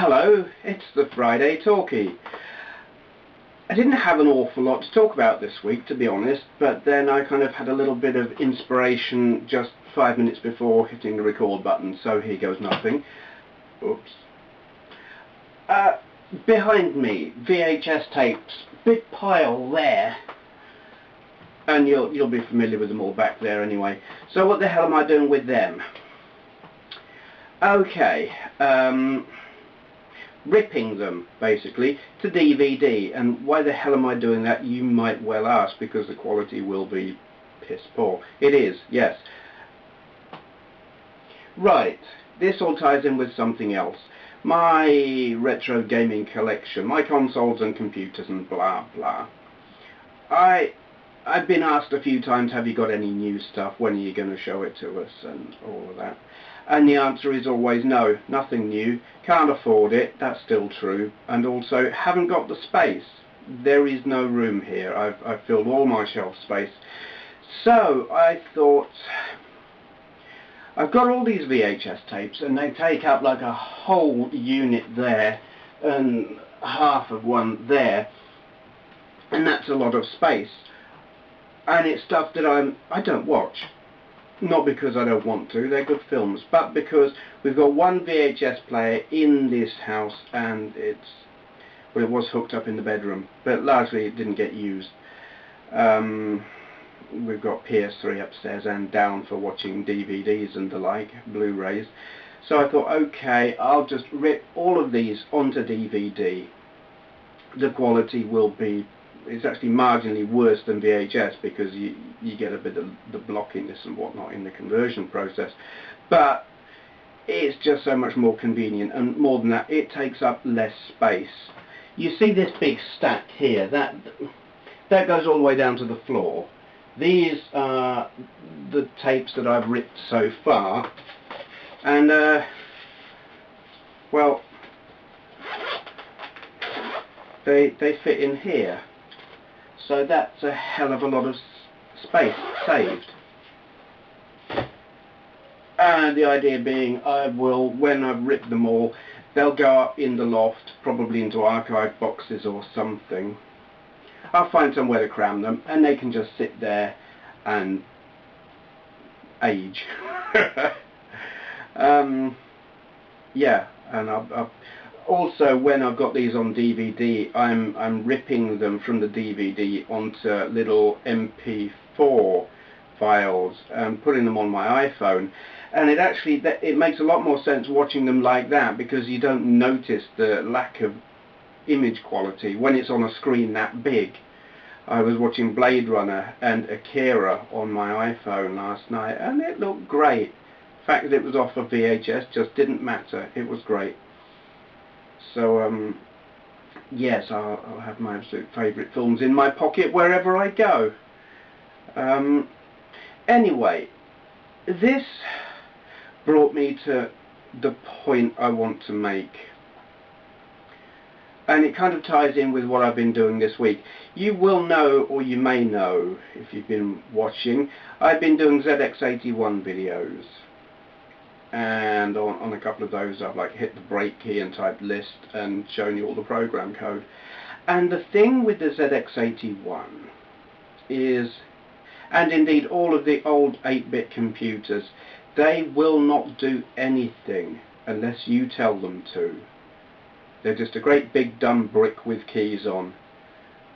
Hello, it's the Friday Talkie. I didn't have an awful lot to talk about this week, to be honest, but then I kind of had a little bit of inspiration just 5 minutes before hitting the record button, so here goes nothing. Oops. Behind me, VHS tapes, big pile there, and you'll be familiar with them all back there anyway. So what the hell am I doing with them? Okay, ripping them basically to DVD. And why the hell am I doing that, you might well ask, because the quality will be piss poor. It is, yes. Right, this all ties in with something else. My retro gaming collection, my consoles and computers and blah blah. I've been asked a few times, have you got any new stuff, when are you going to show it to us, and all of that. And the answer is always no, nothing new, can't afford it, that's still true, and also haven't got the space. There is no room here, I've filled all my shelf space. So I thought, I've got all these VHS tapes and they take up like a whole unit there and half of one there, and that's a lot of space. And it's stuff that I don't watch. Not because I don't want to, they're good films, but because we've got one VHS player in this house, and it was hooked up in the bedroom, but largely it didn't get used. We've got PS3 upstairs and down for watching DVDs and the like, Blu-rays. So I thought, okay, I'll just rip all of these onto DVD. The quality will be, it's actually marginally worse than VHS, because you get a bit of the blockiness and whatnot in the conversion process, but it's just so much more convenient, and more than that, it takes up less space. You see this big stack here, that goes all the way down to the floor. These are the tapes that I've ripped so far, and well, they fit in here. So that's a hell of a lot of space saved. And the idea being, I will, when I've ripped them all, they'll go up in the loft, probably into archive boxes or something. I'll find somewhere to cram them, and they can just sit there and age. Yeah, and I'll also, when I've got these on DVD, I'm ripping them from the DVD onto little MP4 files and putting them on my iPhone, and it makes a lot more sense watching them like that, because you don't notice the lack of image quality when it's on a screen that big. I was watching Blade Runner and Akira on my iPhone last night, and it looked great. The fact that it was off of VHS just didn't matter, it was great. So yes, I'll have my absolute favourite films in my pocket wherever I go. Anyway, this brought me to the point I want to make, and it kind of ties in with what I've been doing this week. You will know, or you may know if you've been watching, I've been doing ZX81 videos. And on a couple of those I've like hit the break key and typed list and shown you all the program code. And the thing with the ZX81 is, and indeed all of the old 8-bit computers, they will not do anything unless you tell them to. They're just a great big dumb brick with keys on,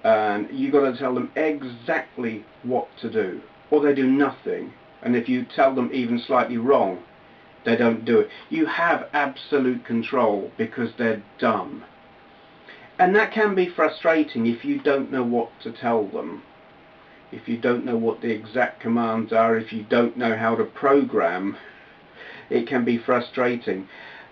and you got to tell them exactly what to do, or they do nothing. And if you tell them even slightly wrong, they don't do it. You have absolute control because they're dumb. And that can be frustrating if you don't know what to tell them. If you don't know what the exact commands are, if you don't know how to program, it can be frustrating.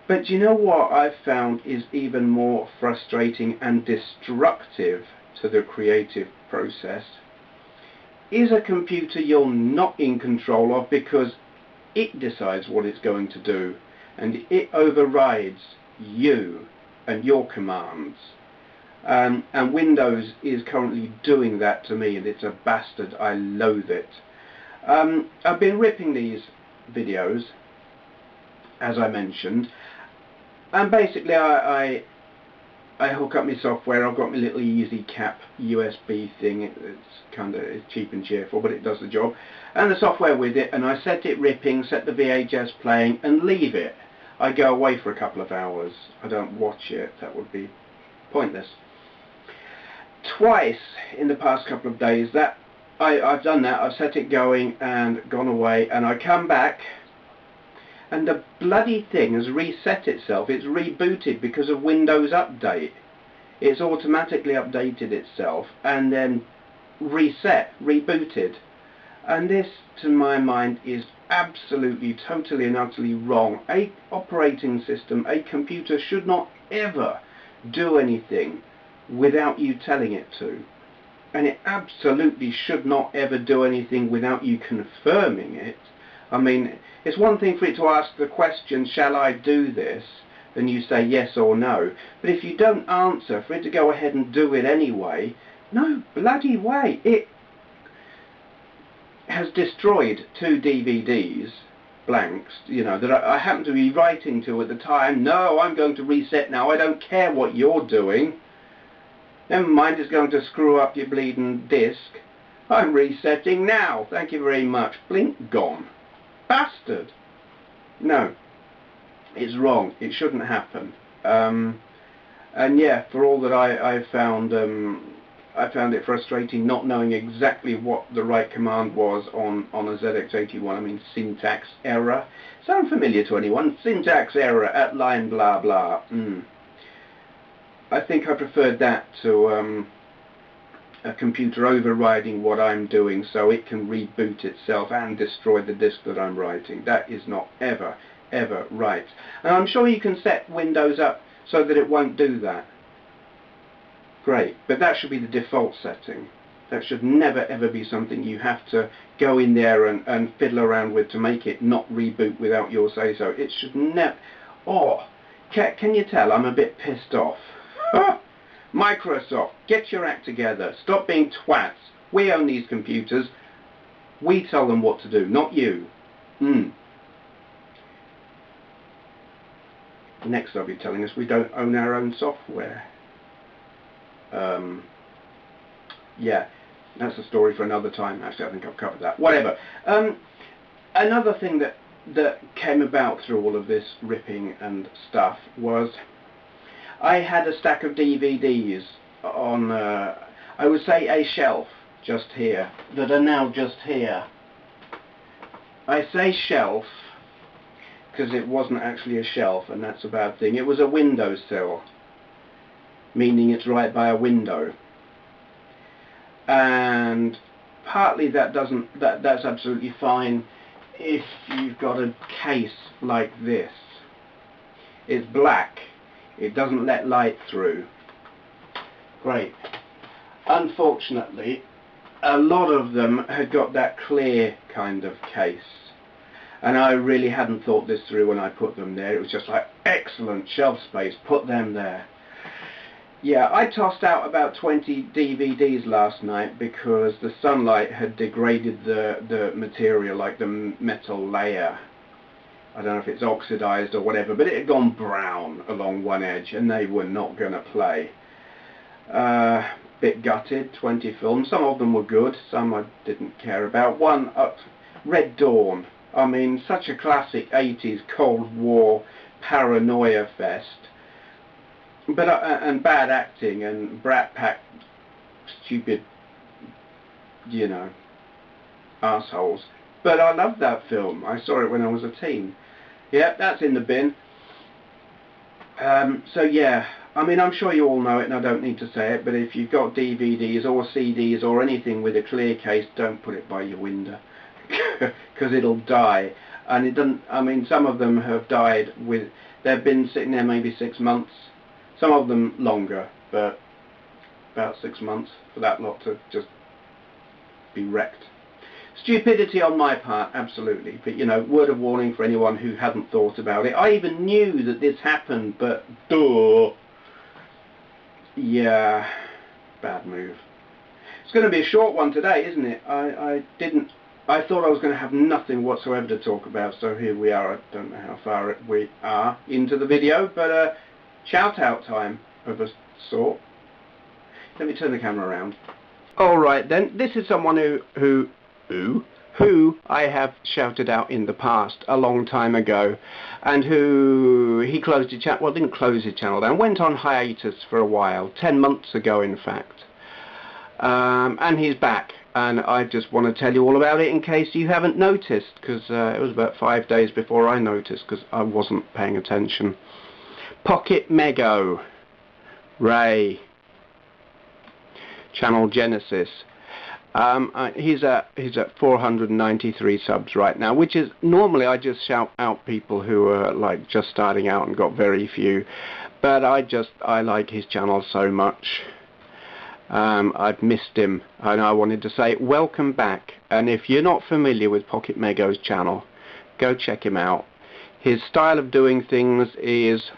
But you know what I've found is even more frustrating and destructive to the creative process? Is a computer you're not in control of, because it decides what it's going to do, and it overrides you and your commands. And Windows is currently doing that to me, and it's a bastard. I loathe it. I've been ripping these videos, as I mentioned, And basically I hook up my software. I've got my little easy cap USB thing. It's cheap and cheerful, but it does the job. And the software with it, and I set it ripping, set the VHS playing, and leave it. I go away for a couple of hours. I don't watch it. That would be pointless. Twice in the past couple of days that I've done that. I've set it going and gone away, and I come back, and the bloody thing has reset itself. It's rebooted because of Windows Update. It's automatically updated itself and then reset, rebooted. And this, to my mind, is absolutely, totally and utterly wrong. A operating system, a computer should not ever do anything without you telling it to. And it absolutely should not ever do anything without you confirming it. I mean, it's one thing for it to ask the question, shall I do this? And you say yes or no. But if you don't answer, for it to go ahead and do it anyway, no bloody way. It has destroyed 2 DVDs, blanks, you know, that I happened to be writing to at the time. No, I'm going to reset now. I don't care what you're doing. Never mind, it's going to screw up your bleeding disc. I'm resetting now. Thank you very much. Blink, gone. Bastard. No, it's wrong. It shouldn't happen. And yeah, for all that I found it frustrating not knowing exactly what the right command was on a ZX81. I mean, syntax error. Sound familiar to anyone? Syntax error at line blah blah. I think I preferred that to a computer overriding what I'm doing so it can reboot itself and destroy the disk that I'm writing. That is not ever, ever right. And I'm sure you can set Windows up so that it won't do that. Great, but that should be the default setting. That should never ever be something you have to go in there and fiddle around with to make it not reboot without your say-so. It should never... Oh, can you tell I'm a bit pissed off? Microsoft, get your act together. Stop being twats. We own these computers. We tell them what to do, not you. Next they'll be telling us we don't own our own software. Yeah, that's a story for another time. Actually, I think I've covered that. Whatever. Another thing that came about through all of this ripping and stuff was I had a stack of DVDs on, I would say a shelf just here, that are now just here. I say shelf because it wasn't actually a shelf, and that's a bad thing. It was a windowsill, meaning it's right by a window. And partly that's absolutely fine if you've got a case like this. It's black. It doesn't let light through. Great. Unfortunately, a lot of them had got that clear kind of case. And I really hadn't thought this through when I put them there. It was just like, excellent, shelf space, put them there. Yeah, I tossed out about 20 DVDs last night because the sunlight had degraded the material, like the metal layer. I don't know if it's oxidized or whatever, but it had gone brown along one edge and they were not going to play. Bit gutted, 20 films. Some of them were good, some I didn't care about. One, Red Dawn. I mean, such a classic 80s Cold War paranoia fest. But and bad acting and Brat Pack stupid, you know, assholes. But I loved that film. I saw it when I was a teen. Yeah, that's in the bin. So yeah, I mean, I'm sure you all know it and I don't need to say it, but if you've got DVDs or CDs or anything with a clear case, don't put it by your window because it'll die. And it doesn't, I mean, some of them have died with, they've been sitting there maybe 6 months. Some of them longer, but about 6 months for that lot to just be wrecked. Stupidity on my part, absolutely, but you know, word of warning for anyone who hadn't thought about it. I even knew that this happened, but duh. Yeah, bad move. It's going to be a short one today, isn't it? I didn't I thought I was going to have nothing whatsoever to talk about, so here we are. I don't know how far we are into the video, but shout out time of a sort. Let me turn the camera around. Alright then, this is someone who I have shouted out in the past, a long time ago, and who he closed his channel, well, didn't close his channel down, went on hiatus for a while, 10 months ago in fact. And he's back, and I just want to tell you all about it in case you haven't noticed, because it was about 5 days before I noticed, because I wasn't paying attention. Pocket Mego, Ray, Channel Genesis. He's at 493 subs right now, which is normally I just shout out people who are like just starting out and got very few, but I like his channel so much. I've missed him, and I wanted to say welcome back. And if you're not familiar with Pocket Mego's channel, go check him out. His style of doing things is,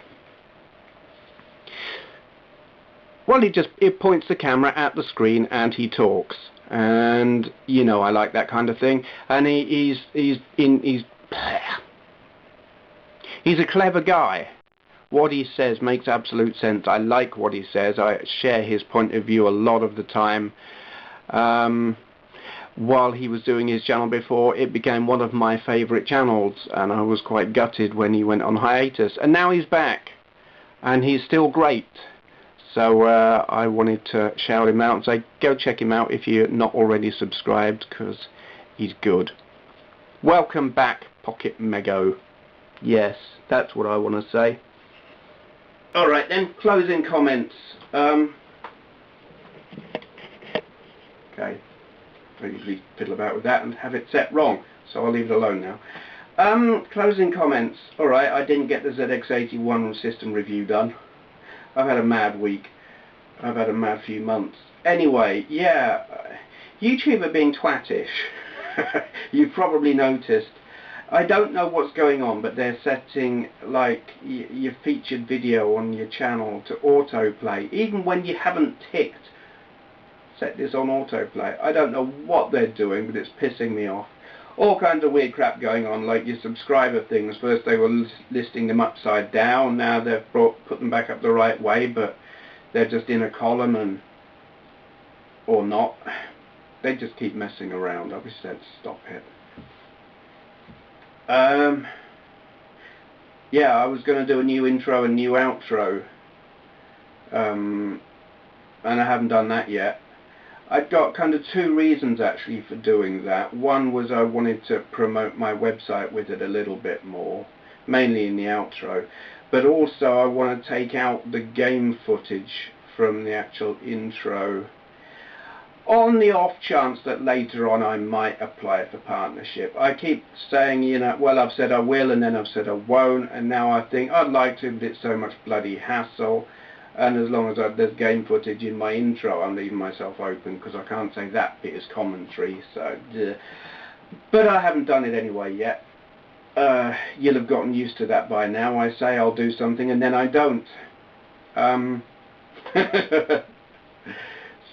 well, he points the camera at the screen and he talks, and you know I like that kind of thing. And he's a clever guy. What he says makes absolute sense. I like what he says. I share his point of view a lot of the time. While he was doing his channel before, it became one of my favourite channels, and I was quite gutted when he went on hiatus. And now he's back, and he's still great. So I wanted to shout him out and say, go check him out if you're not already subscribed, because he's good. Welcome back, Pocket Mego. Yes, that's what I want to say. Alright then, closing comments. Okay, I usually fiddle about with that and have it set wrong, so I'll leave it alone now. Closing comments. Alright, I didn't get the ZX81 system review done. I've had a mad week. I've had a mad few months. Anyway, yeah, YouTube are being twattish. You've probably noticed. I don't know what's going on, but they're setting like your featured video on your channel to autoplay, even when you haven't ticked set this on autoplay. I don't know what they're doing, but it's pissing me off. All kinds of weird crap going on, like your subscriber things. First they were listing them upside down, now they've put them back up the right way, but they're just in a column, and or not. They just keep messing around. I wish they'd stop it. Yeah, I was going to do a new intro and new outro, and I haven't done that yet. I've got kind of two reasons actually for doing that. One was I wanted to promote my website with it a little bit more, mainly in the outro, but also I want to take out the game footage from the actual intro, on the off chance that later on I might apply for partnership. I keep saying, you know, well, I've said I will, and then I've said I won't, and now I think I'd like to, but it's so much bloody hassle. And as long as there's game footage in my intro, I'm leaving myself open, because I can't say that bit is commentary, so but I haven't done it anyway yet. You'll have gotten used to that by now. I say I'll do something and then I don't.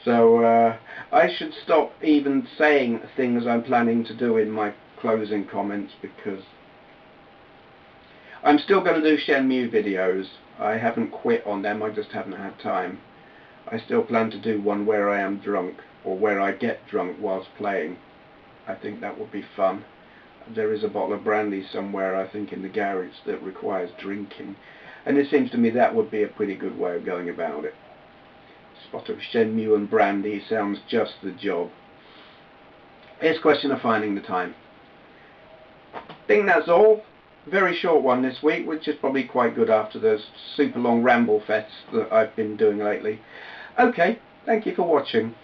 So I should stop even saying things I'm planning to do in my closing comments, because I'm still going to do Shenmue videos. I haven't quit on them, I just haven't had time. I still plan to do one where I am drunk, or where I get drunk whilst playing. I think that would be fun. There is a bottle of brandy somewhere, I think, in the garage that requires drinking, and it seems to me that would be a pretty good way of going about it. A spot of Shenmue and brandy sounds just the job. It's a question of finding the time. I think that's all. Very short one this week, which is probably quite good after the super long ramble fests that I've been doing lately. Okay, thank you for watching.